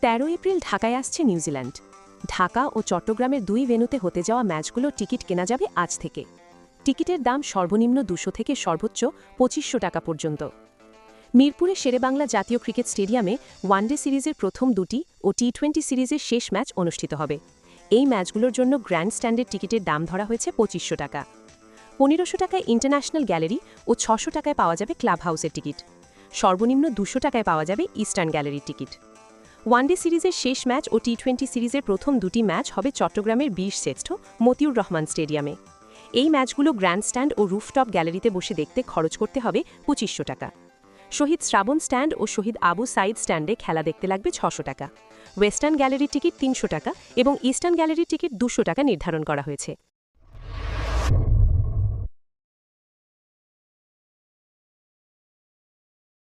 ১৩ April ঢাকায় আসছে New Zealand. Dhaka ও চট্টগ্রামের ২ ভেন্যুতে হতে যাওয়া ম্যাচগুলোর টিকিট কেনা যাবে আজ থেকে। টিকিটের দাম সর্বনিম্ন ২০০ থেকে সর্বোচ্চ ২৫০০ টাকা পর্যন্ত। মিরপুরে শেরেবাংলা জাতীয় ক্রিকেট স্টেডিয়ামে ওয়ানডে সিরিজের প্রথম দুটি ও টি-20 সিরিজের শেষ ম্যাচ অনুষ্ঠিত হবে। এই ম্যাচগুলোর জন্য গ্র্যান্ড স্ট্যান্ডের টিকিটের দাম ধরা হয়েছে ২৫০০ টাকা। ১৫০০ টাকায় ইন্টারন্যাশনাল গ্যালারি ও ৬০০ টাকায় পাওয়া যাবে ক্লাব হাউসের টিকিট। সর্বনিম্ন ২০০ টাকায় পাওয়া যাবে ইস্টার্ন গ্যালারির টিকিট। ওয়ানডে সিরিজের শেষ ম্যাচ ও টি-20 সিরিজের প্রথম দুটি ম্যাচ হবে চট্টগ্রামের বীরশ্রেষ্ঠ মতিউর রহমান স্টেডিয়ামে। এই ম্যাচগুলো গ্র্যান্ড স্ট্যান্ড ও রুফটপ গ্যালারিতে বসে দেখতে খরচ করতে হবে ২৫০০ টাকা। শহীদ শ্রাবণ স্ট্যান্ড ও শহীদ আবু সাইদ স্ট্যান্ডে খেলা দেখতে লাগবে ৬০০ টাকা। ওয়েস্টার্ন গ্যালারির টিকিট ৩০০ টাকা এবং ইস্টার্ন গ্যালারির টিকিট ২০০ টাকা নির্ধারণ করা হয়েছে।